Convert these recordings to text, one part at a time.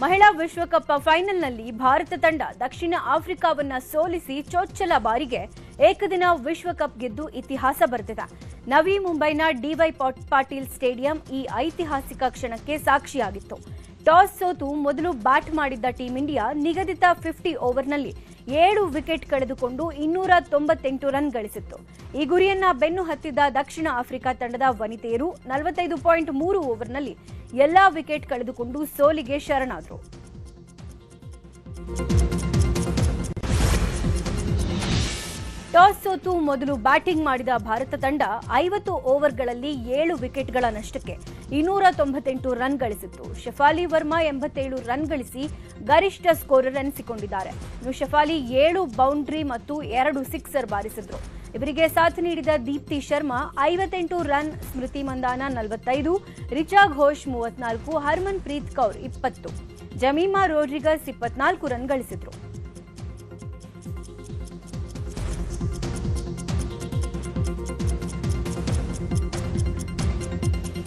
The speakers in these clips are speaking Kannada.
ಮಹಿಳಾ ವಿಶ್ವಕಪ್ ಫೈನಲ್ನಲ್ಲಿ ಭಾರತ ತಂಡ ದಕ್ಷಿಣ ಆಫ್ರಿಕಾವನ್ನ ಸೋಲಿಸಿ ಚೊಚ್ಚಲ ಬಾರಿಗೆ ಏಕದಿನ ವಿಶ್ವಕಪ್ ಗೆದ್ದು ಇತಿಹಾಸ ಬರೆದಿದೆ. ನವಿ ಮುಂಬೈನ ಡಿವೈ ಪಾಟೀಲ್ ಸ್ಟೇಡಿಯಂ ಈ ಐತಿಹಾಸಿಕ ಕ್ಷಣಕ್ಕೆ ಸಾಕ್ಷಿಯಾಗಿತ್ತು. ಟಾಸ್ ಸೋತು ಮೊದಲು ಬ್ಯಾಟ್ ಮಾಡಿದ್ದ ಟೀಂ ಇಂಡಿಯಾ ನಿಗದಿತ 50 ಓವರ್ನಲ್ಲಿ 7 ವಿಕೆಟ್ ಕಳೆದುಕೊಂಡು 298 ರನ್ ಗಳಿಸಿತ್ತು. ಈ ಗುರಿಯನ್ನ ಬೆನ್ನು ಹತ್ತಿದ್ದ ದಕ್ಷಿಣ ಆಫ್ರಿಕಾ ತಂಡದ ವನಿತೆಯರು 45.3 ಓವರ್ನಲ್ಲಿ ಎಲ್ಲಾ ವಿಕೆಟ್ ಕಳೆದುಕೊಂಡು ಸೋಲಿಗೆ ಶರಣಾದರು. ಟಾಸ್ ಸೋತು ಮೊದಲು ಬ್ಯಾಟಿಂಗ್ ಮಾಡಿದ ಭಾರತ ತಂಡ 50 ಓವರ್ಗಳಲ್ಲಿ 7 ವಿಕೆಟ್ಗಳ ನಷ್ಟಕ್ಕೆ 298 ರನ್ ಗಳಿಸಿತ್ತು. ಶಫಾಲಿ ವರ್ಮಾ 87 ರನ್ ಗಳಿಸಿ ಗರಿಷ್ಠ ಸ್ಕೋರರ್ ಎನಿಸಿಕೊಂಡಿದ್ದಾರೆ. ಇನ್ನು ಶಫಾಲಿ 7 ಬೌಂಡ್ರಿ ಮತ್ತು 2 ಸಿಕ್ಸರ್ ಬಾರಿಸಿದ್ರು. ಇವರಿಗೆ ಸಾಥ್ ನೀಡಿದ ದೀಪ್ತಿ ಶರ್ಮಾ 58 ರನ್, ಸ್ಮೃತಿ ಮಂದಾನ 45, ರಿಚಾ ಘೋಷ್ 34, ಹರ್ಮನ್ ಪ್ರೀತ್ ಕೌರ್ 20, ಜಮೀಮಾ ರೋಡ್ರಿಗಸ್ 24 ರನ್ ಗಳಿಸಿದ್ರು.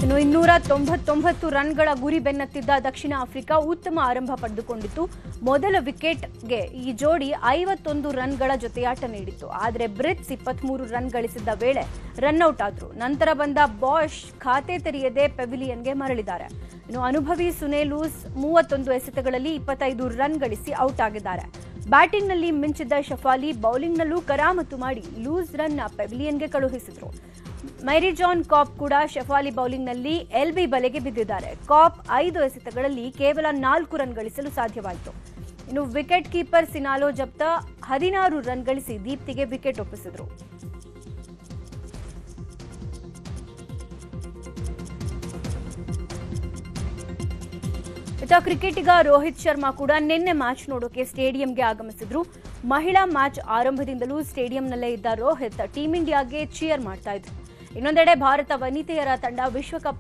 ಇನ್ನು 299 ರನ್ಗಳ ಗುರಿ ಬೆನ್ನತ್ತಿದ್ದ ದಕ್ಷಿಣ ಆಫ್ರಿಕಾ ಉತ್ತಮ ಆರಂಭ ಪಡೆದುಕೊಂಡಿತ್ತು. ಮೊದಲ ವಿಕೆಟ್ಗೆ ಈ ಜೋಡಿ 51 ರನ್ಗಳ ಜೊತೆಯಾಟ ನೀಡಿತ್ತು. ಆದರೆ ಬ್ರಿಟ್ಸ್ 23 ರನ್ ಗಳಿಸಿದ್ದ ವೇಳೆ ರನ್ಔಟ್ ಆದರು. ನಂತರ ಬಂದ ಬಾಷ್ ಖಾತೆ ತೆರೆಯದೆ ಪೆವಿಲಿಯನ್ಗೆ ಮರಳಿದ್ದಾರೆ. ಇನ್ನು ಅನುಭವಿ ಸುನೇಲೂಸ್ 31 ಎಸೆತಗಳಲ್ಲಿ 25 ರನ್ ಗಳಿಸಿ ಔಟ್ ಆಗಿದ್ದಾರೆ. ಬ್ಯಾಟಿಂಗ್ನಲ್ಲಿ ಮಿಂಚಿದ್ದ ಶಫಾಲಿ ಬೌಲಿಂಗ್ನಲ್ಲೂ ಕರಾಮತ್ತು ಮಾಡಿ ಲೂಸ್ ರನ್ ಪೆವಿಲಿಯನ್ಗೆ ಕಳುಹಿಸಿದರು. ಮೈರಿಜಾನ್ ಕಾಪ್ ಕೂಡ ಶಫಾಲಿ ಬೌಲಿಂಗ್ನಲ್ಲಿ ಎಲ್ಬಿ ಬಲೆಗೆ ಬಿದ್ದಿದ್ದಾರೆ. ಕಾಪ್ 5 ಎಸೆತಗಳಲ್ಲಿ ಕೇವಲ 4 ರನ್ ಗಳಿಸಲು ಸಾಧ್ಯವಾಯಿತು. ಇನ್ನು ವಿಕೆಟ್ ಕೀಪರ್ ಸಿನಾಲೋ ಜಪ್ತಾ 16 ರನ್ ಗಳಿಸಿ ದೀಪ್ತಿಗೆ ವಿಕೆಟ್ ಒಪ್ಪಿಸಿದರು. ಕ್ರಿಕೆಟಿಗ ರೋಹಿತ್ ಶರ್ಮಾ ಕೂಡ ನಿನ್ನೆ ಮ್ಯಾಚ್ ನೋಡೋಕೆ ಸ್ಟೇಡಿಯಂಗೆ ಆಗಮಿಸಿದ್ರು. ಮಹಿಳಾ ಮ್ಯಾಚ್ ಆರಂಭದಿಂದಲೂ ಸ್ಟೇಡಿಯಂನಲ್ಲೇ ಇದ್ದ ರೋಹಿತ್ ಟೀಂ ಇಂಡಿಯಾಗೆ ಚೀರ್ ಮಾಡ್ತಾ ಇದ್ರು. ಇನ್ನೊಂದೆಡೆ ಭಾರತ ವನಿತೆಯರ ತಂಡ ವಿಶ್ವಕಪ್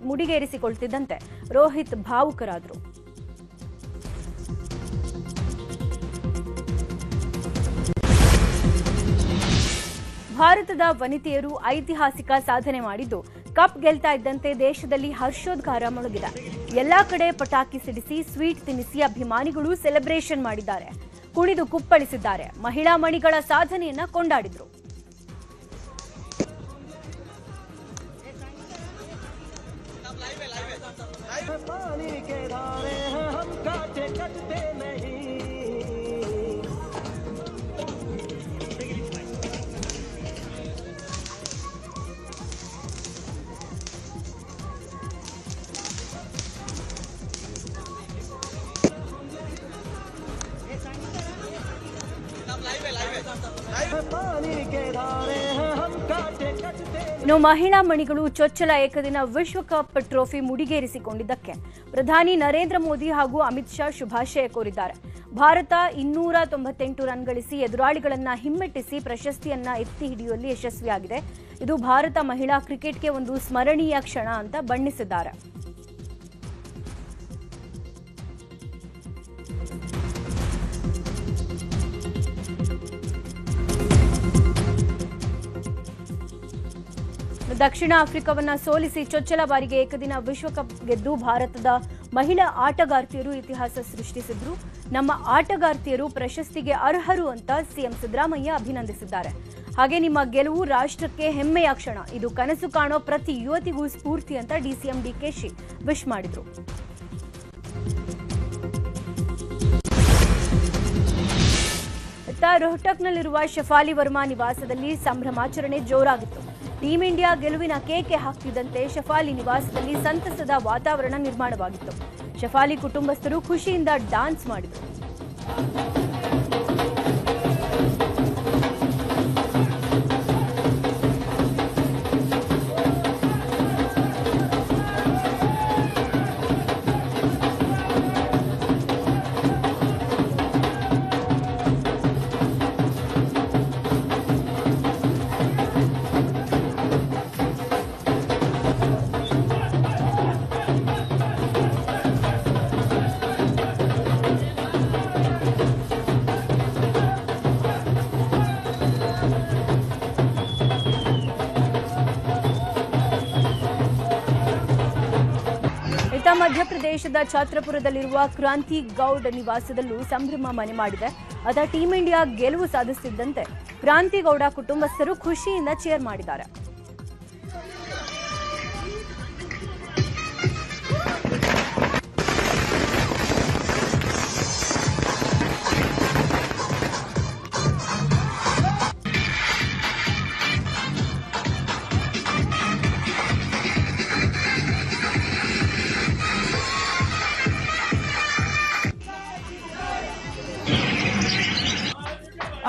ಮುಡಿಗೇರಿಸಿಕೊಳ್ತಿದ್ದಂತೆ ರೋಹಿತ್ ಭಾವುಕರಾದರು. ಭಾರತದ ವನಿತೆಯರು ಐತಿಹಾಸಿಕ ಸಾಧನೆ ಮಾಡಿದ್ದು ಕಪ್ ಗೆಲ್ತಾ ಇದ್ದಂತೆ ದೇಶದಲ್ಲಿ ಹರ್ಷೋದ್ಗಾರ ಮೊಳಗಿದೆ. ಎಲ್ಲಾ ಕಡೆ ಪಟಾಕಿ ಸಿಡಿಸಿ ಸ್ವೀಟ್ ತಿನ್ನಿಸಿ ಅಭಿಮಾನಿಗಳು ಸೆಲೆಬ್ರೇಷನ್ ಮಾಡಿದ್ದಾರೆ, ಕುಣಿದು ಕುಪ್ಪಳಿಸಿದ್ದಾರೆ. ಮಹಿಳಾ ಮಣಿಗಳ ಸಾಧನೆಯನ್ನ ಕೊಂಡಾಡಿದ್ರು. ಇನ್ನು ಮಹಿಳಾ ಮಣಿಗಳು ಚೊಚ್ಚಲ ಏಕದಿನ ವಿಶ್ವಕಪ್ ಟ್ರೋಫಿ ಮುಡಿಗೇರಿಸಿಕೊಂಡಿದ್ದಕ್ಕೆ ಪ್ರಧಾನಿ ನರೇಂದ್ರ ಮೋದಿ ಹಾಗೂ ಅಮಿತ್ ಶಾ ಶುಭಾಶಯ ಕೋರಿದ್ದಾರೆ. ಭಾರತ 298 ರನ್ ಗಳಿಸಿ ಎದುರಾಳಿಗಳನ್ನ ಹಿಮ್ಮೆಟ್ಟಿಸಿ ಪ್ರಶಸ್ತಿಯನ್ನ ಎತ್ತಿ ಹಿಡಿಯುವಲ್ಲಿ ಯಶಸ್ವಿಯಾಗಿದೆ. ಇದು ಭಾರತ ಮಹಿಳಾ ಕ್ರಿಕೆಟ್ಗೆ ಒಂದು ಸ್ಮರಣೀಯ ಕ್ಷಣ ಅಂತ ಬಣ್ಣಿಸಿದ್ದಾರೆ. ದಕ್ಷಿಣ ಆಫ್ರಿಕಾವನ್ನ ಸೋಲಿಸಿ ಚೊಚ್ಚಲ ಬಾರಿಗೆ ಏಕದಿನ ವಿಶ್ವಕಪ್ ಗೆದ್ದು ಭಾರತದ ಮಹಿಳಾ ಆಟಗಾರ್ತಿಯರು ಇತಿಹಾಸ ಸೃಷ್ಟಿಸಿದ್ರು. ನಮ್ಮ ಆಟಗಾರ್ತಿಯರು ಪ್ರಶಸ್ತಿಗೆ ಅರ್ಹರು ಅಂತ ಸಿಎಂ ಸಿದ್ದರಾಮಯ್ಯ ಅಭಿನಂದಿಸಿದ್ದಾರೆ. ಹಾಗೆ ನಿಮ್ಮ ಗೆಲುವು ರಾಷ್ಟ್ರಕ್ಕೆ ಹೆಮ್ಮೆಯ ಕ್ಷಣ, ಇದು ಕನಸು ಕಾಣೋ ಪ್ರತಿ ಯುವತಿಗೂ ಸ್ಫೂರ್ತಿ ಅಂತ ಡಿಸಿಎಂ ಡಿಕೆಶಿ ವಿಶ್ ಮಾಡಿದ್ರು. ರೋಹ್ಟಕ್ನಲ್ಲಿರುವ ಶಫಾಲಿ ವರ್ಮಾ ನಿವಾಸದಲ್ಲಿ ಸಂಭ್ರಮಾಚರಣೆ ಜೋರಾಗಿತ್ತು. ಟೀಂ ಇಂಡಿಯಾ ಗೆಲುವಿನ ಕೇಕೆ ಹಾಕ್ತಿದ್ದಂತೆ ಶಫಾಲಿ ನಿವಾಸದಲ್ಲಿ ಸಂತಸದ ವಾತಾವರಣ ನಿರ್ಮಾಣವಾಗಿತ್ತು. ಶಫಾಲಿ ಕುಟುಂಬಸ್ಥರು ಖುಷಿಯಿಂದ ಡ್ಯಾನ್ಸ್ ಮಾಡಿದರು. ಮಧ್ಯಪ್ರದೇಶದ ಛತ್ರಪುರದಲ್ಲಿರುವ ಕ್ರಾಂತಿ ಗೌಡ್ ನಿವಾಸದಲ್ಲೂ ಸಂಭ್ರಮ ಮನೆ ಮಾಡಿದೆ. ಅದ ಟೀಂ ಇಂಡಿಯಾ ಗೆಲುವು ಸಾಧಿಸುತ್ತಿದ್ದಂತೆ ಕ್ರಾಂತಿಗೌಡ ಕುಟುಂಬಸ್ಥರು ಖುಷಿಯಿಂದ ಚೇರ್ ಮಾಡಿದ್ದಾರೆ.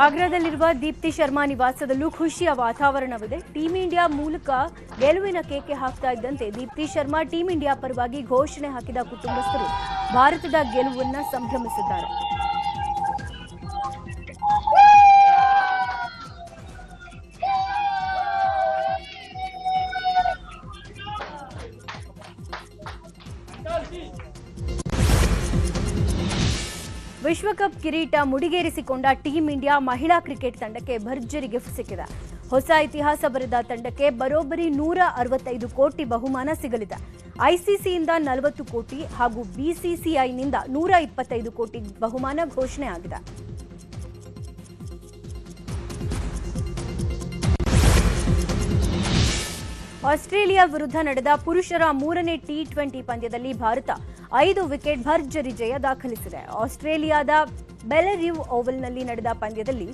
ಆಗ್ರಾದಲ್ಲಿರುವ ದೀಪ್ತಿ ಶರ್ಮಾ ನಿವಾಸದಲ್ಲೂ ಖುಷಿಯ ವಾತಾವರಣವಿದೆ. ಟೀಂ ಇಂಡಿಯಾ ಮೂಲಕ ಗೆಲುವಿನ ಕೇಕೆ ಹಾಕ್ತಾ ಇದ್ದಂತೆ ದೀಪ್ತಿ ಶರ್ಮಾ ಟೀಂ ಇಂಡಿಯಾ ಪರವಾಗಿ ಘೋಷಣೆ ಹಾಕಿದ ಕುಟುಂಬಸ್ಥರು ಭಾರತದ ಗೆಲುವನ್ನು ಸಂಭ್ರಮಿಸಿದ್ದಾರೆ. ವಿಶ್ವಕಪ್ ಕಿರೀಟ ಮುಡಿಗೇರಿಸಿಕೊಂಡ ಟೀಂ ಇಂಡಿಯಾ ಮಹಿಳಾ ಕ್ರಿಕೆಟ್ ತಂಡಕ್ಕೆ ಭರ್ಜರಿ ಗಿಫ್ಟ್ ಸಿಕ್ಕಿದೆ. ಹೊಸ ಇತಿಹಾಸ ಬರೆದ ತಂಡಕ್ಕೆ ಬರೋಬ್ಬರಿ 165 ಕೋಟಿ ಬಹುಮಾನ ಸಿಗಲಿದೆ. ಐಸಿಸಿಯಿಂದ 40 ಕೋಟಿ ಹಾಗೂ ಬಿಸಿಸಿಐನಿಂದ 125 ಕೋಟಿ ಬಹುಮಾನ ಘೋಷಣೆಯಾಗಿದೆ. ಆಸ್ಟ್ರೇಲಿಯಾ ವಿರುದ್ಧ ನಡೆದ ಪುರುಷರ 3ನೇ ಟಿ20 ಪಂದ್ಯದಲ್ಲಿ ಭಾರತ 5 ವಿಕೆಟ್ ಭರ್ಜರಿ ಜಯ ದಾಖಲಿಸಿದೆ. ಆಸ್ಟ್ರೇಲಿಯಾದ ಬೆಲೆರಿವ್ ಓವಲ್ನಲ್ಲಿ ನಡೆದ ಪಂದ್ಯದಲ್ಲಿ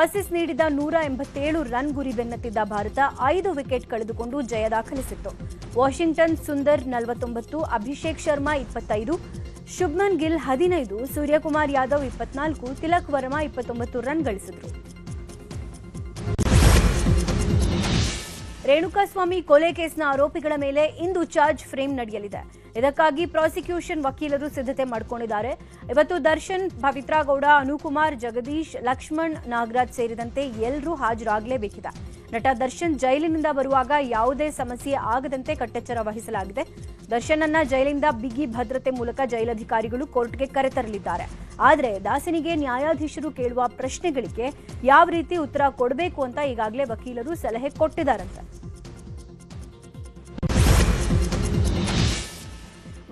ಆಸೀಸ್ ನೀಡಿದ 187 ರನ್ ಗುರಿ ಬೆನ್ನತ್ತಿದ್ದ ಭಾರತ 5 ವಿಕೆಟ್ ಕಳೆದುಕೊಂಡು ಜಯ ದಾಖಲಿಸಿತ್ತು. ವಾಷಿಂಗ್ಟನ್ ಸುಂದರ್ 49, ಅಭಿಷೇಕ್ ಶರ್ಮಾ 25, ಶುಭ್ಮನ್ ಗಿಲ್ 15, ಸೂರ್ಯಕುಮಾರ್ ಯಾದವ್ 24, ತಿಲಕ್ ವರ್ಮಾ 29 ರನ್ ಗಳಿಸಿದರು. ರೇಣುಕಾಸ್ವಾಮಿ ಕೊಲೆ ಕೇಸ್ನ ಆರೋಪಿಗಳ ಮೇಲೆ ಇಂದು ಚಾರ್ಜ್ ಫ್ರೇಮ್ ನಡೆಯಲಿದೆ. ಇದಕ್ಕಾಗಿ ಪ್ರಾಸಿಕ್ಯೂಷನ್ ವಕೀಲರು ಸಿದ್ಧತೆ ಮಾಡಿಕೊಂಡಿದ್ದಾರೆ. ಇವತ್ತು ದರ್ಶನ್, ಪವಿತ್ರಾ ಗೌಡ, ಅನುಕುಮಾರ್, ಜಗದೀಶ್, ಲಕ್ಷ್ಮಣ್, ನಾಗರಾಜ್ ಸೇರಿದಂತೆ ಎಲ್ಲರೂ ಹಾಜರಾಗಲೇಬೇಕಿದೆ. ನಟ ದರ್ಶನ್ ಜೈಲಿನಿಂದ ಬರುವಾಗ ಯಾವುದೇ ಸಮಸ್ಯೆ ಆಗದಂತೆ ಕಟ್ಟೆಚ್ಚರ ವಹಿಸಲಾಗಿದೆ. ದರ್ಶನ್ ಅನ್ನ ಜೈಲಿಂದ ಬಿಗಿ ಭದ್ರತೆ ಮೂಲಕ ಜೈಲಧಿಕಾರಿಗಳು ಕೋರ್ಟ್ಗೆ ಕರೆತರಲಿದ್ದಾರೆ. ಆದರೆ ದಾಸನಿಗೆ ನ್ಯಾಯಾಧೀಶರು ಕೇಳುವ ಪ್ರಶ್ನೆಗಳಿಗೆ ಯಾವ ರೀತಿ ಉತ್ತರ ಕೊಡಬೇಕು ಅಂತ ಈಗಾಗಲೇ ವಕೀಲರು ಸಲಹೆ ಕೊಟ್ಟಿದ್ದಾರಂತೆ.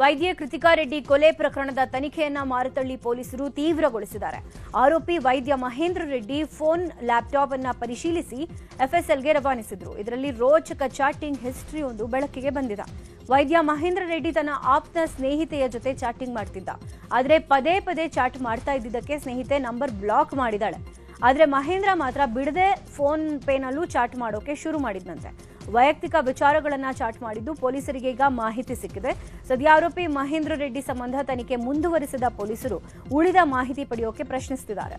ವೈದ್ಯ ಕೃತಿಕಾ ರೆಡ್ಡಿ ಕೊಲೆ ಪ್ರಕರಣದ ತನಿಖೆಯನ್ನ ಮಾರತಳ್ಳಿ ಪೊಲೀಸರು ತೀವ್ರಗೊಳಿಸಿದ್ದಾರೆ. ಆರೋಪಿ ವೈದ್ಯ ಮಹೇಂದ್ರ ರೆಡ್ಡಿ ಫೋನ್, ಲ್ಯಾಪ್ಟಾಪ್ ಅನ್ನ ಪರಿಶೀಲಿಸಿ ಎಫ್ಎಸ್ಎಲ್ಗೆ ರವಾನಿಸಿದ್ರು. ಇದರಲ್ಲಿ ರೋಚಕ ಚಾಟಿಂಗ್ ಹಿಸ್ಟರಿ ಒಂದು ಬೆಳಕಿಗೆ ಬಂದಿದೆ. ವೈದ್ಯ ಮಹೇಂದ್ರ ರೆಡ್ಡಿ ತನ್ನ ಆಪ್ತ ಸ್ನೇಹಿತೆಯ ಜೊತೆ ಚಾಟಿಂಗ್ ಮಾಡ್ತಿದ್ದ. ಆದರೆ ಪದೇ ಪದೇ ಚಾಟ್ ಮಾಡ್ತಾ ಇದ್ದಿದ್ದಕ್ಕೆ ಸ್ನೇಹಿತೆ ನಂಬರ್ ಬ್ಲಾಕ್ ಮಾಡಿದಾಳೆ. ಆದರೆ ಮಹೇಂದ್ರ ಮಾತ್ರ ಬಿಡದೆ ಫೋನ್ ಪೇನಲ್ಲೂ ಚಾಟ್ ಮಾಡೋಕೆ ಶುರು ಮಾಡಿದ್ನಂತೆ. ವೈಯಕ್ತಿಕ ವಿಚಾರಗಳನ್ನ ಚಾಟ್ ಮಾಡಿದ್ದು ಪೊಲೀಸರಿಗೆ ಈಗ ಮಾಹಿತಿ ಸಿಕ್ಕಿದೆ. ಸದ್ಯ ಆರೋಪಿ ಮಹೇಂದ್ರ ರೆಡ್ಡಿ ಸಂಬಂಧ ತನಿಖೆ ಮುಂದುವರಿಸಿದ ಪೊಲೀಸರು ಉಳಿದ ಮಾಹಿತಿ ಪಡೆಯೋಕೆ ಪ್ರಶ್ನಿಸುತ್ತಿದ್ದಾರೆ.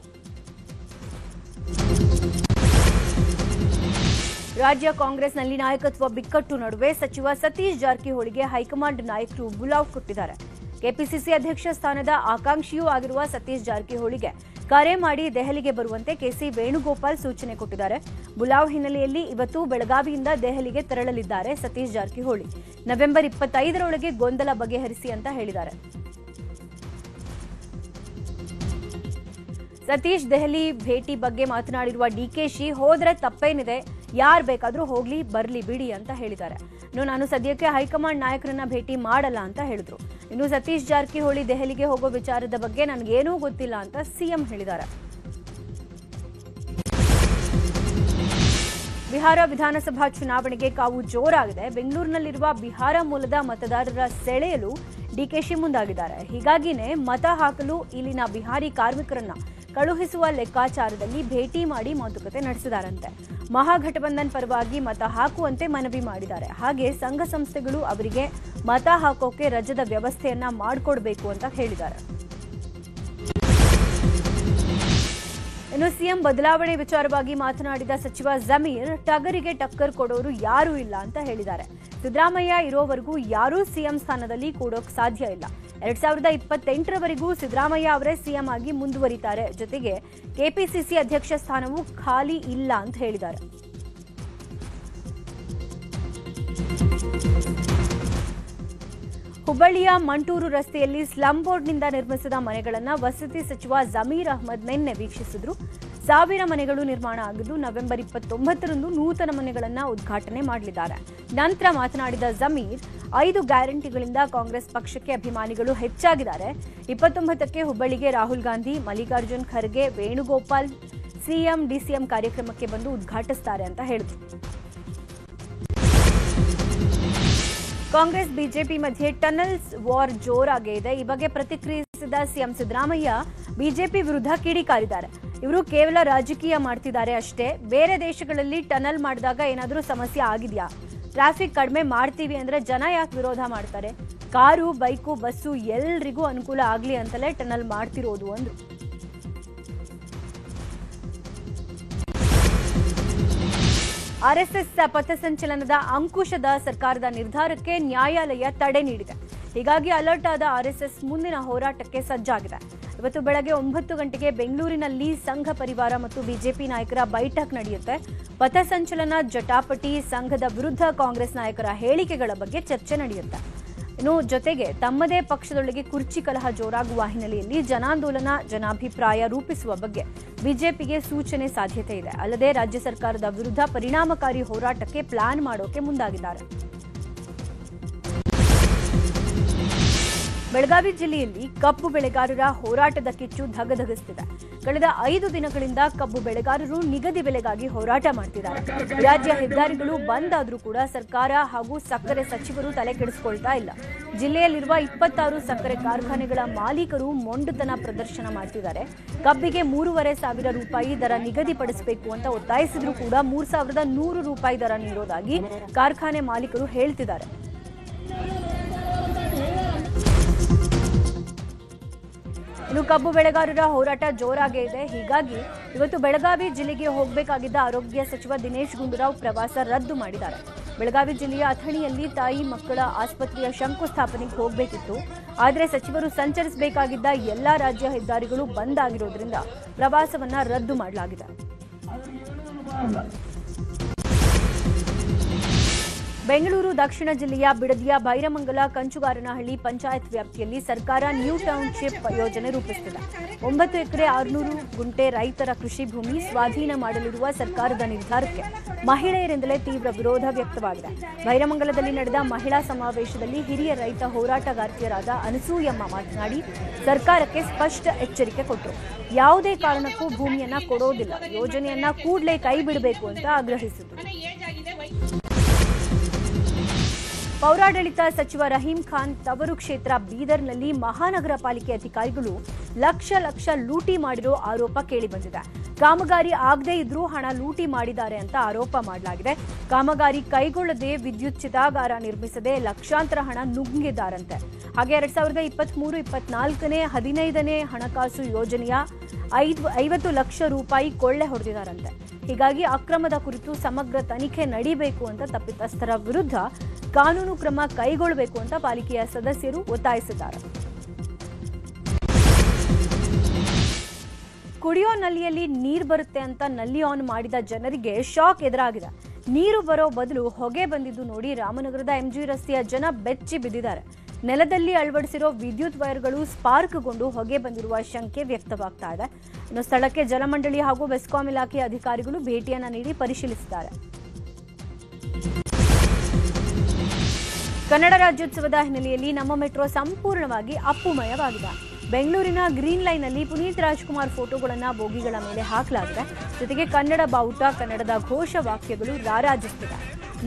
ರಾಜ್ಯ ಕಾಂಗ್ರೆಸ್ನಲ್ಲಿ ನಾಯಕತ್ವ ಬಿಕ್ಕಟ್ಟು ನಡುವೆ ಸಚಿವ ಸತೀಶ್ ಜಾರಕಿಹೊಳಿಗೆ ಹೈಕಮಾಂಡ್ ನಾಯಕರು ಬುಲಾವ್ ಕೊಟ್ಟಿದ್ದಾರೆ. ಕೆಪಿಸಿಸಿ ಅಧ್ಯಕ್ಷ ಸ್ಥಾನದ ಆಕಾಂಕ್ಷಿಯೂ ಆಗಿರುವ ಸತೀಶ್ ಜಾರಕಿಹೊಳಿಗೆ ಕರೆ ಮಾಡಿ ದೆಹಲಿಗೆ ಬರುವಂತೆ ಕೆಸಿ ವೇಣುಗೋಪಾಲ್ ಸೂಚನೆ ಕೊಟ್ಟಿದ್ದಾರೆ. ಬುಲಾವ್ ಹಿನ್ನೆಲೆಯಲ್ಲಿ ಇವತ್ತು ಬೆಳಗಾವಿಯಿಂದ ದೆಹಲಿಗೆ ತೆರಳಲಿದ್ದಾರೆ ಸತೀಶ್ ಜಾರಕಿಹೊಳಿ. ನವೆಂಬರ್ 25ರೊಳಗೆ ಗೊಂದಲ ಬಗೆಹರಿಸಿ ಅಂತ ಹೇಳಿದ್ದಾರೆ. ಸತೀಶ್ ದೆಹಲಿ ಭೇಟಿ ಬಗ್ಗೆ ಮಾತನಾಡಿರುವ ಡಿಕೆಶಿ, ಹೋದ್ರೆ ತಪ್ಪೇನಿದೆ, ಯಾರು ಬೇಕಾದ್ರೂ ಹೋಗ್ಲಿ ಬರ್ಲಿ ಬಿಡಿ ಅಂತ ಹೇಳಿದ್ದಾರೆ. ನಾನು ಸದ್ಯಕ್ಕೆ ಹೈಕಮಾಂಡ್ ನಾಯಕರನ್ನ ಭೇಟಿ ಮಾಡಲ್ಲ ಅಂತ ಹೇಳಿದ್ರು. ಇನ್ನು ಸತೀಶ್ ಜಾರಕಿಹೊಳಿ ದೆಹಲಿಗೆ ಹೋಗೋ ವಿಚಾರದ ಬಗ್ಗೆ ನನಗೇನೂ ಗೊತ್ತಿಲ್ಲ ಅಂತ ಸಿಎಂ ಹೇಳಿದ್ದಾರೆ. ಬಿಹಾರ ವಿಧಾನಸಭಾ ಚುನಾವಣೆಗೆ ಕಾವು ಜೋರಾಗಿದೆ. ಬೆಂಗಳೂರಿನಲ್ಲಿರುವ ಬಿಹಾರ ಮೂಲದ ಮತದಾರರ ಸೆಳೆಯಲು ಡಿಕೆಶಿ ಮುಂದಾಗಿದ್ದಾರೆ. ಹೀಗಾಗಿನೇ ಮತ ಹಾಕಲು ಇಲ್ಲಿನ ಬಿಹಾರಿ ಕಾರ್ಮಿಕರನ್ನ ಕಳುಹಿಸುವ ಲೆಕ್ಕಾಚಾರದಲ್ಲಿ ಭೇಟಿ ಮಾಡಿ ಮಾತುಕತೆ ನಡೆಸಿದಾರಂತೆ. ಮಹಾಗಠಬಂಧನ್ ಪರವಾಗಿ ಮತ ಹಾಕುವಂತೆ ಮನವಿ ಮಾಡಿದ್ದಾರೆ. ಹಾಗೆ ಸಂಘ ಸಂಸ್ಥೆಗಳು ಅವರಿಗೆ ಮತ ಹಾಕೋಕೆ ರಜದ ವ್ಯವಸ್ಥೆಯನ್ನ ಮಾಡಿಕೊಡ್ಬೇಕು ಅಂತ ಹೇಳಿದ್ದಾರೆ. ಇನ್ನು ಸಿಎಂ ಬದಲಾವಣೆ ವಿಚಾರವಾಗಿ ಮಾತನಾಡಿದ ಸಚಿವ ಜಮೀರ್, ಟಗರಿಗೆ ಟಕ್ಕರ್ ಕೊಡೋರು ಯಾರೂ ಇಲ್ಲ ಅಂತ ಹೇಳಿದ್ದಾರೆ. ಸಿದ್ದರಾಮಯ್ಯ ಇರೋವರೆಗೂ ಯಾರೂ ಸಿಎಂ ಸ್ಥಾನದಲ್ಲಿ ಕೂಡೋಕ್ ಸಾಧ್ಯ ಇಲ್ಲ. 2028ರವರೆಗೂ ಸಿದ್ದರಾಮಯ್ಯ ಅವರೇ ಸಿಎಂ ಆಗಿ ಮುಂದುವರಿತಾರೆ. ಜೊತೆಗೆ ಕೆಪಿಸಿಸಿ ಅಧ್ಯಕ್ಷ ಸ್ಥಾನವೂ ಖಾಲಿ ಇಲ್ಲ ಅಂತ ಹೇಳಿದ್ದಾರೆ. ಹುಬ್ಬಳ್ಳಿಯ ಮಂಟೂರು ರಸ್ತೆಯಲ್ಲಿ ಸ್ಲಂ ಬೋರ್ಡ್ನಿಂದ ನಿರ್ಮಿಸಿದ ಮನೆಗಳನ್ನು ವಸತಿ ಸಚಿವ ಜಮೀರ್ ಅಹ್ಮದ್ ನಿನ್ನೆ ವೀಕ್ಷಿಸಿದ್ರು. 1000 ಮನೆಗಳು ನಿರ್ಮಾಣ ಆಗಿದ್ದು ನವೆಂಬರ್ 29ರಂದು ನೂತನ ಮನೆಗಳನ್ನು ಉದ್ಘಾಟನೆ ಮಾಡಲಿದ್ದಾರೆ. ನಂತರ ಮಾತನಾಡಿದ ಜಮೀರ್, 5 ಗ್ಯಾರಂಟಿಗಳಿಂದ ಕಾಂಗ್ರೆಸ್ ಪಕ್ಷಕ್ಕೆ ಅಭಿಮಾನಿಗಳು ಹೆಚ್ಚಾಗಿದ್ದಾರೆ. 29ಕ್ಕೆ ಹುಬ್ಬಳ್ಳಿಗೆ ರಾಹುಲ್ ಗಾಂಧಿ, ಮಲ್ಲಿಕಾರ್ಜುನ್ ಖರ್ಗೆ, ವೇಣುಗೋಪಾಲ್ ಸಿಎಂ ಡಿಸಿಎಂ ಕಾರ್ಯಕ್ರಮಕ್ಕೆ ಬಂದು ಉದ್ಘಾಟಿಸುತ್ತಾರೆ ಅಂತ ಹೇಳಿದರು. ಕಾಂಗ್ರೆಸ್ ಬಿಜೆಪಿ ಮಧ್ಯೆ ಟನಲ್ಸ್ ವಾರ್ ಜೋರಾಗೇ ಇದೆ. ಈ ಬಗ್ಗೆ ಪ್ರತಿಕ್ರಿಯಿಸಿದ ಸಿಎಂ ಸಿದ್ದರಾಮಯ್ಯ ಬಿಜೆಪಿ ವಿರುದ್ಧ ಕಿಡಿಕಾರಿದ್ದಾರೆ. ಇವರು ಕೇವಲ ರಾಜಕೀಯ ಮಾಡ್ತಿದ್ದಾರೆ ಅಷ್ಟೇ. ಬೇರೆ ದೇಶಗಳಲ್ಲಿ ಟನಲ್ ಮಾಡಿದಾಗ ಏನಾದರೂ ಸಮಸ್ಯೆ ಆಗಿದೆಯಾ? ಟ್ರಾಫಿಕ್ ಕಡಿಮೆ ಮಾಡ್ತೀವಿ ಅಂದ್ರೆ ಜನ ಯಾಕೆ ವಿರೋಧ ಮಾಡ್ತಾರೆ? ಕಾರು, ಬೈಕು, ಬಸ್ಸು ಎಲ್ರಿಗೂ ಅನುಕೂಲ ಆಗ್ಲಿ ಅಂತಲೇ ಟನಲ್ ಮಾಡ್ತಿರೋದು ಅಂದ್ರು. ಆರ್ಎಸ್ಎಸ್ ಪಥಸಂಚಲನದ ಅಂಕುಶದ ಸರ್ಕಾರದ ನಿರ್ಧಾರಕ್ಕೆ ನ್ಯಾಯಾಲಯ ತಡೆ ನೀಡಿದೆ. ಹೀಗಾಗಿ ಅಲರ್ಟ್ ಆದ ಆರ್ಎಸ್ಎಸ್ ಮುಂದಿನ ಹೋರಾಟಕ್ಕೆ ಸಜ್ಜಾಗಿದೆ. ಇವತ್ತು ಬೆಳಗ್ಗೆ 9 ಗಂಟೆಗೆ ಬೆಂಗಳೂರಿನಲ್ಲಿ ಸಂಘ ಪರಿವಾರ ಮತ್ತು ಬಿಜೆಪಿ ನಾಯಕರ ಬೈಠಕ್ ನಡೆಯುತ್ತೆ. ಪಥಸಂಚಲನ ಜಟಾಪಟಿ, ಸಂಘದ ವಿರುದ್ಧ ಕಾಂಗ್ರೆಸ್ ನಾಯಕರ ಹೇಳಿಕೆಗಳ ಬಗ್ಗೆ ಚರ್ಚೆ ನಡೆಯುತ್ತೆ. ಇನ್ನು ಜೊತೆಗೆ ತಮ್ಮದೇ ಪಕ್ಷದೊಳಗೆ ಕುರ್ಚಿ ಕಲಹ ಜೋರಾಗುವ ಹಿನ್ನೆಲೆಯಲ್ಲಿ ಜನಾಂದೋಲನ, ಜನಾಭಿಪ್ರಾಯ ರೂಪಿಸುವ ಬಗ್ಗೆ ಬಿಜೆಪಿಗೆ ಸೂಚನೆ ಸಾಧ್ಯತೆ ಇದೆ. ಅಲ್ಲದೆ ರಾಜ್ಯ ಸರ್ಕಾರದ ವಿರುದ್ಧ ಪರಿಣಾಮಕಾರಿ ಹೋರಾಟಕ್ಕೆ ಪ್ಲಾನ್ ಮಾಡೋಕೆ ಮುಂದಾಗಿದ್ದಾರೆ. ಬೆಳಗಾವಿ ಜಿಲ್ಲೆಯಲ್ಲಿ ಕಬ್ಬು ಬೆಳೆಗಾರರ ಹೋರಾಟದ ಕಿಚ್ಚು ಧಗಧಗಿಸುತ್ತಿದೆ. ಕಳೆದ 5 ದಿನಗಳಿಂದ ಕಬ್ಬು ಬೆಳೆಗಾರರು ನಿಗದಿ ಬೆಲೆಗಾಗಿ ಹೋರಾಟ ಮಾಡ್ತಿದ್ದಾರೆ. ರಾಜ್ಯ ಹೆದ್ದಾರಿಗಳು ಬಂದ್ ಆದರೂ ಕೂಡ ಸರ್ಕಾರ ಹಾಗೂ ಸಕ್ಕರೆ ಸಚಿವರು ತಲೆ ಕೆಡಿಸಿಕೊಳ್ತಾ ಇಲ್ಲ. ಜಿಲ್ಲೆಯಲ್ಲಿರುವ 26 ಸಕ್ಕರೆ ಕಾರ್ಖಾನೆಗಳ ಮಾಲೀಕರು ಮೊಂಡುತನ ಪ್ರದರ್ಶನ ಮಾಡ್ತಿದ್ದಾರೆ. ಕಬ್ಬಿಗೆ 3,500 ರೂಪಾಯಿ ದರ ನಿಗದಿಪಡಿಸಬೇಕು ಅಂತ ಒತ್ತಾಯಿಸಿದ್ರು ಕೂಡ 3,100 ರೂಪಾಯಿ ದರ ನೀಡೋದಾಗಿ ಕಾರ್ಖಾನೆ ಮಾಲೀಕರು ಹೇಳ್ತಿದ್ದಾರೆ. ಇನ್ನು ಕಬ್ಬು ಬೆಳೆಗಾರರ ಹೋರಾಟ ಜೋರಾಗೇ ಇದೆ. ಹೀಗಾಗಿ ಇವತ್ತು ಬೆಳಗಾವಿ ಜಿಲ್ಲೆಗೆ ಹೋಗಬೇಕಾಗಿದ್ದ ಆರೋಗ್ಯ ಸಚಿವ ದಿನೇಶ್ ಗುಂಡೂರಾವ್ ಪ್ರವಾಸ ರದ್ದು ಮಾಡಿದ್ದಾರೆ. ಬೆಳಗಾವಿ ಜಿಲ್ಲೆಯ ಅಥಣಿಯಲ್ಲಿ ತಾಯಿ ಮಕ್ಕಳ ಆಸ್ಪತ್ರೆಯ ಶಂಕುಸ್ಥಾಪನೆಗೆ ಹೋಗಬೇಕಿತ್ತು. ಆದರೆ ಸಚಿವರು ಸಂಚರಿಸಬೇಕಾಗಿದ್ದ ಎಲ್ಲಾ ರಾಜ್ಯ ಹೆದ್ದಾರಿಗಳು ಬಂದ್ ಆಗಿರೋದ್ರಿಂದ ಪ್ರವಾಸವನ್ನ ರದ್ದು ಮಾಡಲಾಗಿದೆ. ಬೆಂಗಳೂರು ದಕ್ಷಿಣ ಜಿಲ್ಲೆಯ ಬಿಡದಿಯ ಬೈರಮಂಗಲ ಕಂಚುಗಾರನಹಳ್ಳಿ ಪಂಚಾಯತ್ ವ್ಯಾಪ್ತಿಯಲ್ಲಿ ಸರ್ಕಾರ ನ್ಯೂ ಟೌನ್ಶಿಪ್ ಯೋಜನೆ ರೂಪಿಸುತ್ತಿದೆ. 9 ಎಕರೆ 600 ಗುಂಟೆ ರೈತರ ಕೃಷಿ ಭೂಮಿ ಸ್ವಾಧೀನ ಮಾಡಲಿರುವ ಸರ್ಕಾರದ ನಿರ್ಧಾರಕ್ಕೆ ಮಹಿಳೆಯರಿಂದಲೇ ತೀವ್ರ ವಿರೋಧ ವ್ಯಕ್ತವಾಗಿದೆ. ಬೈರಮಂಗಲದಲ್ಲಿ ನಡೆದ ಮಹಿಳಾ ಸಮಾವೇಶದಲ್ಲಿ ಹಿರಿಯ ರೈತ ಹೋರಾಟಗಾರ್ತಿಯರಾದ ಅನಸೂಯಮ್ಮ ಮಾತನಾಡಿ ಸರ್ಕಾರಕ್ಕೆ ಸ್ಪಷ್ಟ ಎಚ್ಚರಿಕೆ ಕೊಟ್ಟರು. ಯಾವುದೇ ಕಾರಣಕ್ಕೂ ಭೂಮಿಯನ್ನ ಕೊಡೋದಿಲ್ಲ, ಯೋಜನೆಯನ್ನ ಕೂಡಲೇ ಕೈ ಬಿಡಬೇಕು ಅಂತ ಆಗ್ರಹಿಸಿದರು. ಪೌರಾಡಳಿತ ಸಚಿವ ರಹೀಂ ಖಾನ್ ತವರು ಕ್ಷೇತ್ರ ಬೀದರ್ನಲ್ಲಿ ಮಹಾನಗರ ಪಾಲಿಕೆ ಅಧಿಕಾರಿಗಳು ಲಕ್ಷ ಲೂಟಿ ಮಾಡಿರೋ ಆರೋಪ ಕೇಳಿಬಂದಿದೆ. ಕಾಮಗಾರಿ ಆಗದೇ ಇದ್ರೂ ಹಣ ಲೂಟಿ ಮಾಡಿದ್ದಾರೆ ಅಂತ ಆರೋಪ ಮಾಡಲಾಗಿದೆ. ಕಾಮಗಾರಿ ಕೈಗೊಳ್ಳದೆ ವಿದ್ಯುತ್ ಚಿತಾಗಾರ ನಿರ್ಮಿಸದೆ ಲಕ್ಷಾಂತರ ಹಣ ನುಂಗಿದ್ದಾರಂತೆ. ಹಾಗೆ 2023-24ನೇ 15ನೇ ಹಣಕಾಸು ಯೋಜನೆಯ 50 ಲಕ್ಷ ರೂಪಾಯಿ ಕೊಳ್ಳೆ ಹೊಡೆದಿದ್ದಾರಂತೆ. ಹೀಗಾಗಿ ಅಕ್ರಮದ ಕುರಿತು ಸಮಗ್ರ ತನಿಖೆ ನಡೀಬೇಕು ಅಂತ ತಪ್ಪಿತಸ್ಥರ ವಿರುದ್ಧ ಕಾನೂನು ಕ್ರಮ ಕೈಗೊಳ್ಳಬೇಕು ಅಂತ ಪಾಲಿಕೆಯ ಸದಸ್ಯರು ಒತ್ತಾಯಿಸಿದ್ದಾರೆ. ಕುಡಿಯೋ ನಲ್ಲಿಯಲ್ಲಿ ನೀರು ಬರುತ್ತೆ ಅಂತ ನಲ್ಲಿ ಆನ್ ಮಾಡಿದ ಜನರಿಗೆ ಶಾಕ್ ಎದುರಾಗಿದೆ. ನೀರು ಬರೋ ಬದಲು ಹೊಗೆ ಬಂದಿದ್ದು ನೋಡಿ ರಾಮನಗರದ ಎಂಜಿ ರಸ್ತೆಯ ಜನ ಬೆಚ್ಚಿ ಬಿದ್ದಿದ್ದಾರೆ. ನೆಲದಲ್ಲಿ ಅಳವಡಿಸಿರೋ ವಿದ್ಯುತ್ ವೈರ್ಗಳು ಸ್ಪಾರ್ಕ್ಗೊಂಡು ಹೊಗೆ ಬಂದಿರುವ ಶಂಕೆ ವ್ಯಕ್ತವಾಗ್ತಾ ಇದೆ. ಇನ್ನು ಸ್ಥಳಕ್ಕೆ ಜಲಮಂಡಳಿ ಹಾಗೂ ಬೆಸ್ಕಾಂ ಇಲಾಖೆ ಅಧಿಕಾರಿಗಳು ಭೇಟಿಯನ್ನ ನೀಡಿ ಪರಿಶೀಲಿಸಿದ್ದಾರೆ. ಕನ್ನಡ ರಾಜ್ಯೋತ್ಸವದ ಹಿನ್ನೆಲೆಯಲ್ಲಿ ನಮ್ಮ ಮೆಟ್ರೋ ಸಂಪೂರ್ಣವಾಗಿ ಅಪ್ಪುಮಯವಾಗಿದೆ. ಬೆಂಗಳೂರಿನ ಗ್ರೀನ್ ಲೈನ್ನಲ್ಲಿ ಪುನೀತ್ ರಾಜ್ಕುಮಾರ್ ಫೋಟೋಗಳನ್ನು ಬೋಗಿಗಳ ಮೇಲೆ ಹಾಕಲಾಗಿದೆ. ಜೊತೆಗೆ ಕನ್ನಡ ಬಾವುಟ, ಕನ್ನಡದ ಘೋಷ ವಾಕ್ಯಗಳು ರಾರಾಜಿಸುತ್ತಿದೆ.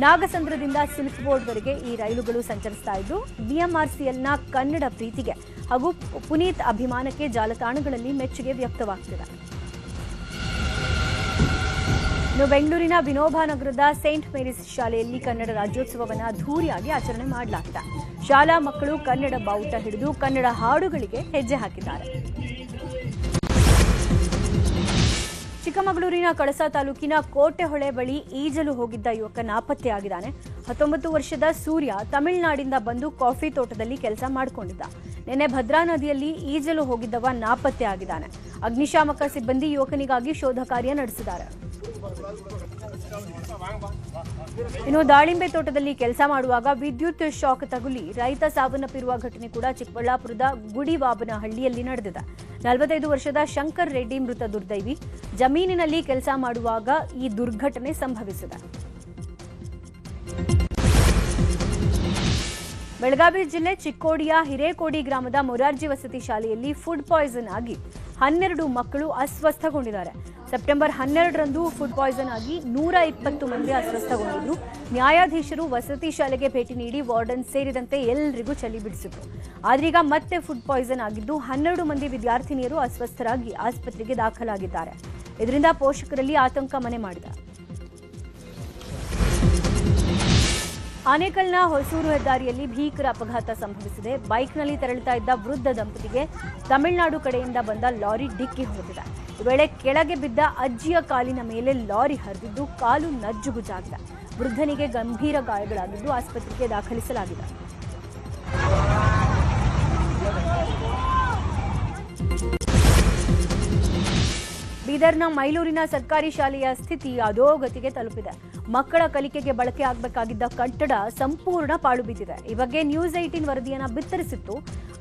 ನಾಗಸಂದ್ರದಿಂದ ಸಿಲ್ಕ್ ಬೋರ್ಡ್ವರೆಗೆ ಈ ರೈಲುಗಳು ಸಂಚರಿಸ್ತಾ ಇದ್ದು ಬಿಎಂಆರ್ಸಿಎಲ್ನ ಕನ್ನಡ ಪ್ರೀತಿಗೆ ಹಾಗೂ ಪುನೀತ್ ಅಭಿಮಾನಕ್ಕೆ ಜಾಲತಾಣಗಳಲ್ಲಿ ಮೆಚ್ಚುಗೆ ವ್ಯಕ್ತವಾಗ್ತಿದೆ. ಇನ್ನು ಬೆಂಗಳೂರಿನ ವಿನೋಬಾ ನಗರದ ಸೇಂಟ್ ಮೇರಿಸ್ ಶಾಲೆಯಲ್ಲಿ ಕನ್ನಡ ರಾಜ್ಯೋತ್ಸವವನ್ನು ಅದ್ಧೂರಿಯಾಗಿ ಆಚರಣೆ ಮಾಡಲಾಗಿದೆ. ಶಾಲಾ ಮಕ್ಕಳು ಕನ್ನಡ ಬಾವುಟ ಹಿಡಿದು ಕನ್ನಡ ಹಾಡುಗಳಿಗೆ ಹೆಜ್ಜೆ ಹಾಕಿದ್ದಾರೆ. ಚಿಕ್ಕಮಗಳೂರಿನ ಕಳಸಾ ತಾಲೂಕಿನ ಕೋಟೆಹೊಳೆ ಬಳಿ ಈಜಲು ಹೋಗಿದ್ದ ಯುವಕ ನಾಪತ್ತೆಯಾಗಿದ್ದಾನೆ. 19 ವರ್ಷದ ಸೂರ್ಯ ತಮಿಳುನಾಡಿಂದ ಬಂದು ಕಾಫಿ ತೋಟದಲ್ಲಿ ಕೆಲಸ ಮಾಡಿಕೊಂಡಿದ್ದ. ನಿನ್ನೆ ಭದ್ರಾ ನದಿಯಲ್ಲಿ ಈಜಲು ಹೋಗಿದ್ದವ ನಾಪತ್ತೆಯಾಗಿದ್ದಾನೆ. ಅಗ್ನಿಶಾಮಕ ಸಿಬ್ಬಂದಿ ಯುವಕನಿಗಾಗಿ ಶೋಧ ಕಾರ್ಯ ನಡೆಸಿದ್ದಾರೆ. ಇನ್ನು ದಾಳಿಂಬೆ ತೋಟದಲ್ಲಿ ಕೆಲಸ ಮಾಡುವಾಗ ವಿದ್ಯುತ್ ಶಾಕ್ ತಗುಲಿ ರೈತ ಸಾವನ್ನಪ್ಪಿರುವ ಘಟನೆ ಕೂಡ ಚಿಕ್ಕಬಳ್ಳಾಪುರದ ಗುಡಿವಾಬನಹಳ್ಳಿಯಲ್ಲಿ ನಡೆದಿದೆ. 45 ವರ್ಷದ ಶಂಕರ್ ರೆಡ್ಡಿ ಮೃತ ದುರ್ದೈವಿ. ಜಮೀನಿನಲ್ಲಿ ಕೆಲಸ ಮಾಡುವಾಗ ಈ ದುರ್ಘಟನೆ ಸಂಭವಿಸಿದೆ. ಬೆಳಗಾವಿ ಜಿಲ್ಲೆ ಚಿಕ್ಕೋಡಿಯ ಹಿರೇಕೋಡಿ ಗ್ರಾಮದ ಮೊರಾರ್ಜಿ ವಸತಿ ಶಾಲೆಯಲ್ಲಿ ಫುಡ್ ಪಾಯ್ಸನ್ ಆಗಿ 12 ಮಕ್ಕಳು ಅಸ್ವಸ್ಥಗೊಂಡಿದ್ದಾರೆ. ಸೆಪ್ಟೆಂಬರ್ 12ರಂದು ಫುಡ್ ಪಾಯ್ಸನ್ ಆಗಿ 120 ಮಂದಿ ಅಸ್ವಸ್ಥಗೊಂಡಿದ್ರು. ನ್ಯಾಯಾಧೀಶರು ವಸತಿ ಶಾಲೆಗೆ ಭೇಟಿ ನೀಡಿ ವಾರ್ಡನ್ ಸೇರಿದಂತೆ ಎಲ್ಲರಿಗೂ ಚಳಿ ಬಿಡಿಸಿದ್ರು. ಆದ್ರೀಗ ಮತ್ತೆ ಫುಡ್ ಪಾಯ್ಸನ್ ಆಗಿದ್ದು 12 ಮಂದಿ ವಿದ್ಯಾರ್ಥಿನಿಯರು ಅಸ್ವಸ್ಥರಾಗಿ ಆಸ್ಪತ್ರೆಗೆ ದಾಖಲಾಗಿದ್ದಾರೆ. ಇದರಿಂದ ಪೋಷಕರಲ್ಲಿ ಆತಂಕ ಮನೆ ಮಾಡಿದೆ. ಆನೇಕಲ್ನ ಹೊಸೂರು ಹೆದ್ದಾರಿಯಲ್ಲಿ ಭೀಕರ ಅಪಘಾತ ಸಂಭವಿಸಿದೆ. ಬೈಕ್ನಲ್ಲಿ ತೆರಳುತ್ತಾ ಇದ್ದ ವೃದ್ಧ ದಂಪತಿಗೆ ತಮಿಳುನಾಡು ಕಡೆಯಿಂದ ಬಂದ ಲಾರಿ ಡಿಕ್ಕಿ ಹೊಡೆದಿದೆ. ಈ ವೇಳೆ ಕೆಳಗೆ ಬಿದ್ದ ಅಜ್ಜಿಯ ಕಾಲಿನ ಮೇಲೆ ಲಾರಿ ಹರಿದಿದ್ದು ಕಾಲು ನಜ್ಜುಗುಜ್ಜಾಗಿದೆ. ವೃದ್ಧನಿಗೆ ಗಂಭೀರ ಗಾಯಗಳಾಗಿದ್ದು ಆಸ್ಪತ್ರೆಗೆ ದಾಖಲಿಸಲಾಗಿದೆ. ಬೀದರ್ನ ಮೈಲೂರಿನ ಸರ್ಕಾರಿ ಶಾಲೆಯ ಸ್ಥಿತಿ ಅಧೋಗತಿಗೆ ತಲುಪಿದೆ. ಮಕ್ಕಳ ಕಲಿಕೆಗೆ ಬಳಕೆ ಆಗಬೇಕಾಗಿದ್ದ ಕಟ್ಟಡ ಸಂಪೂರ್ಣ ಪಾಳು ಬಿದ್ದಿದೆ. ಈ ಬಗ್ಗೆ ನ್ಯೂಸ್ 18 ವರದಿಯನ್ನ ಬಿತ್ತರಿಸಿತ್ತು.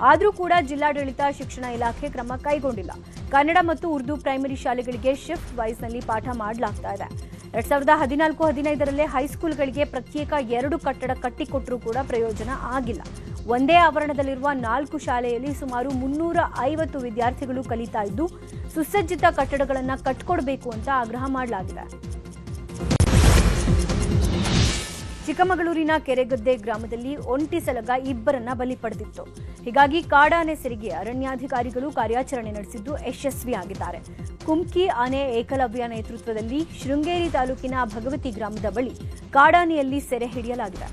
ಆದರೂ ಕೂಡ ಜಿಲ್ಲಾಡಳಿತ, ಶಿಕ್ಷಣ ಇಲಾಖೆ ಕ್ರಮ ಕೈಗೊಂಡಿಲ್ಲ. ಕನ್ನಡ ಮತ್ತು ಉರ್ದು ಪ್ರೈಮರಿ ಶಾಲೆಗಳಿಗೆ ಶಿಫ್ಟ್ ವೈಸ್ನಲ್ಲಿ ಪಾಠ ಮಾಡಲಾಗ್ತಾ ಇದೆ. 2014-15ರಲ್ಲೇ ಹೈಸ್ಕೂಲ್ಗಳಿಗೆ ಪ್ರತ್ಯೇಕ 2 ಕಟ್ಟಡ ಕಟ್ಟಿಕೊಟ್ಟರೂ ಕೂಡ ಪ್ರಯೋಜನ ಆಗಿಲ್ಲ. ಒಂದೇ ಆವರಣದಲ್ಲಿರುವ 4 ಶಾಲೆಯಲ್ಲಿ ಸುಮಾರು 350 ವಿದ್ಯಾರ್ಥಿಗಳು ಕಲಿತಾ ಇದ್ದು ಸುಸಜ್ಜಿತ ಕಟ್ಟಡಗಳನ್ನು ಕಟ್ಟಿಕೊಡಬೇಕು ಅಂತ ಆಗ್ರಹ ಮಾಡಲಾಗಿದೆ. ಚಿಕ್ಕಮಗಳೂರಿನ ಕೆರೆಗದ್ದೆ ಗ್ರಾಮದಲ್ಲಿ ಒಂಟಿ ಸಲಗ 2 ಬಲಿ ಪಡೆದಿತ್ತು. ಹೀಗಾಗಿ ಕಾಡಾನೆ ಸೆರೆಗೆ ಅರಣ್ಯಾಧಿಕಾರಿಗಳು ಕಾರ್ಯಾಚರಣೆ ನಡೆಸಿದ್ದು ಯಶಸ್ವಿಯಾಗಿದ್ದಾರೆ. ಕುಮ್ಕಿ ಆನೆ ಏಕಲವ್ಯ ನೇತೃತ್ವದಲ್ಲಿ ಶೃಂಗೇರಿ ತಾಲೂಕಿನ ಭಗವತಿ ಗ್ರಾಮದ ಬಳಿ ಕಾಡಾನೆಯಲ್ಲಿ ಸೆರೆ ಹಿಡಿಯಲಾಗಿದೆ.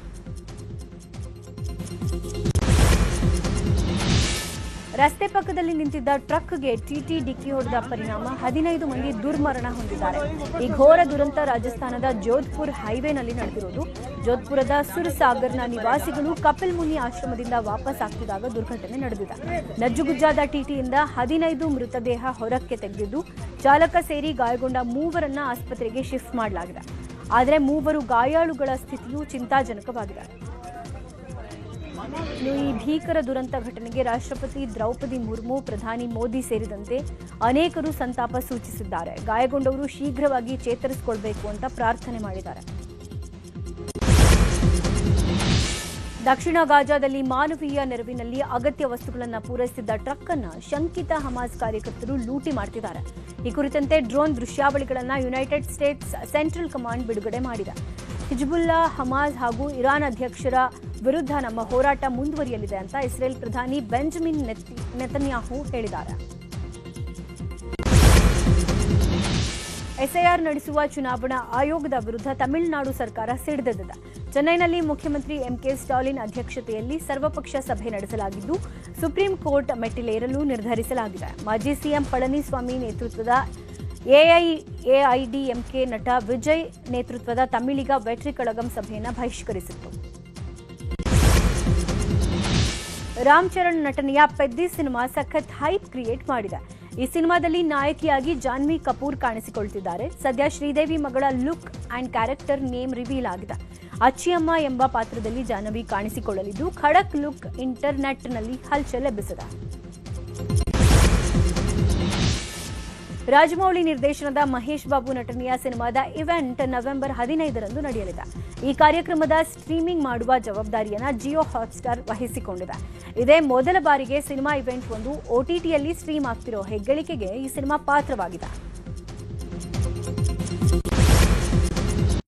ರಸ್ತೆ ಪಕ್ಕದಲ್ಲಿ ನಿಂತಿದ್ದ ಟ್ರಕ್ಗೆ ಟಿಟಿ ಡಿಕ್ಕಿ ಹೊಡೆದ ಪರಿಣಾಮ 15 ಮಂದಿ ದುರ್ಮರಣ ಹೊಂದಿದ್ದಾರೆ. ಈ ಘೋರ ದುರಂತ ರಾಜಸ್ಥಾನದ ಜೋಧ್ಪುರ್ ಹೈವೇನಲ್ಲಿ ನಡೆದಿರುವುದು. ಜೋಧ್ಪುರದ ಸುರ್ಸಾಗರ್ನ ನಿವಾಸಿಗಳು ಕಪಿಲ್ ಮುನಿ ಆಶ್ರಮದಿಂದ ವಾಪಸ್ ಆಗ್ತಿದ್ದಾಗ ದುರ್ಘಟನೆ ನಡೆದಿದೆ. ನಜ್ಜುಗುಜ್ಜಾದ ಟಿಟಿಯಿಂದ 15 ಮೃತದೇಹ ಹೊರಕ್ಕೆ ತೆಗೆದಿದ್ದು ಚಾಲಕ ಸೇರಿ ಗಾಯಗೊಂಡ 3 ಆಸ್ಪತ್ರೆಗೆ ಶಿಫ್ಟ್ ಮಾಡಲಾಗಿದೆ. ಆದರೆ 3 ಗಾಯಾಳುಗಳ ಸ್ಥಿತಿಯೂ ಚಿಂತಾಜನಕವಾಗಿದೆ. ಈ ಭೀಕರ ದುರಂತ ಘಟನೆಗೆ ರಾಷ್ಟ್ರಪತಿ ದ್ರೌಪದಿ ಮುರ್ಮು, ಪ್ರಧಾನಿ ಮೋದಿ ಸೇರಿದಂತೆ ಅನೇಕರು ಸಂತಾಪ ಸೂಚಿಸಿದ್ದಾರೆ. ಗಾಯಗೊಂಡವರು ಶೀಘ್ರವಾಗಿ ಚೇತರಿಸಿಕೊಳ್ಳಬೇಕು ಅಂತ ಪ್ರಾರ್ಥನೆ ಮಾಡಿದ್ದಾರೆ. ದಕ್ಷಿಣ ಗಾಜಾದಲ್ಲಿ ಮಾನವೀಯ ನೆರವಿನಲ್ಲಿ ಅಗತ್ಯ ವಸ್ತುಗಳನ್ನು ಪೂರೈಸಿದ್ದ ಟ್ರಕ್ ಅನ್ನು ಶಂಕಿತ ಹಮಾಸ್ ಕಾರ್ಯಕರ್ತರು ಲೂಟಿ ಮಾಡುತ್ತಿದ್ದಾರೆ. ಈ ಕುರಿತಂತೆ ಡ್ರೋನ್ ದೃಶ್ಯಾವಳಿಗಳನ್ನು ಯುನೈಟೆಡ್ ಸ್ಟೇಟ್ಸ್ ಸೆಂಟ್ರಲ್ ಕಮಾಂಡ್ ಬಿಡುಗಡೆ ಮಾಡಿದೆ. ಹಿಜ್ಬುಲ್ಲಾ, ಹಮಾಸ್ ಹಾಗೂ ಇರಾನ್ ಅಧ್ಯಕ್ಷರ ವಿರುದ್ಧ ನಮ್ಮ ಹೋರಾಟ ಮುಂದುವರಿಯಲಿದೆ ಅಂತ ಇಸ್ರೇಲ್ ಪ್ರಧಾನಿ ಬೆಂಜಮಿನ್ ನೆತನ್ಯಾಹು ಹೇಳಿದ್ದಾರೆ. ಎಸ್ಐಆರ್ ನಡೆಸುವ ಚುನಾವಣಾ ಆಯೋಗದ ವಿರುದ್ಧ ತಮಿಳುನಾಡು ಸರ್ಕಾರ ಸಿಡಿದೆದ್ದಿದೆ. ಚೆನ್ನೈನಲ್ಲಿ ಮುಖ್ಯಮಂತ್ರಿ ಎಂಕೆ ಸ್ಟಾಲಿನ್ ಅಧ್ಯಕ್ಷತೆಯಲ್ಲಿ ಸರ್ವಪಕ್ಷ ಸಭೆ ನಡೆಸಲಾಗಿದ್ದು ಸುಪ್ರೀಂ ಕೋರ್ಟ್ ಮೆಟ್ಟಿಲೇರಲು ನಿರ್ಧರಿಸಲಾಗಿದೆ. ಮಾಜಿ ಸಿಎಂ ಪಳನಿಸ್ವಾಮಿ ನೇತೃತ್ವದ ಎಐಎಐಡಿಎಂಕೆ ನಟ ವಿಜಯ್ ನೇತೃತ್ವದ ತಮಿಳಿಗ ವೆಟ್ರಿ ಕಳಗಂ ಸಭೆಯನ್ನು ಬಹಿಷ್ಕರಿಸಿತ್ತು. ರಾಮ್ ಚರಣ್ ನಟನೆಯ ಪೆದ್ದಿ ಸಿನಿಮಾ ಸಖತ್ ಹೈಪ್ ಕ್ರಿಯೇಟ್ ಮಾಡಿದೆ. ಈ ಸಿನಿಮಾದಲ್ಲಿ ನಾಯಕಿಯಾಗಿ ಜಾನ್ವಿ ಕಪೂರ್ ಕಾಣಿಸಿಕೊಳ್ತಿದ್ದಾರೆ. ಸದ್ಯ ಶ್ರೀದೇವಿ ಮಗಳ look and character name reveal ಆಗಿದೆ. ಅಚ್ಚಿಯಮ್ಮ ಎಂಬ ಪಾತ್ರದಲ್ಲಿ ಜಾಹ್ನವಿ ಕಾಣಿಸಿಕೊಳ್ಳಲಿದ್ದು ಖಡಕ್ ಲುಕ್ ಇಂಟರ್ನೆಟ್ನಲ್ಲಿ ಹಲ್ಚಲ್ ಎಬ್ಬಿಸಿದೆ. ರಾಜಮೌಳಿ ನಿರ್ದೇಶನದ ಮಹೇಶ್ ಬಾಬು ನಟನೆಯ ಸಿನಿಮಾದ ಇವೆಂಟ್ ನವೆಂಬರ್ 15ರಂದು ನಡೆಯಲಿದೆ. ಈ ಕಾರ್ಯಕ್ರಮದ ಸ್ಟ್ರೀಮಿಂಗ್ ಮಾಡುವ ಜವಾಬ್ದಾರಿಯನ್ನು ಜಿಯೋ ಹಾಟ್ಸ್ಟಾರ್ ವಹಿಸಿಕೊಂಡಿದೆ. ಇದೇ ಮೊದಲ ಬಾರಿಗೆ ಸಿನಿಮಾ ಇವೆಂಟ್ ಒಂದು OTTಯಲ್ಲಿ ಸ್ಟ್ರೀಮ್ ಆಗ್ತಿರೋ ಹೆಗ್ಗಳಿಕೆಗೆ ಈ ಸಿನಿಮಾ ಪಾತ್ರವಾಗಿದೆ.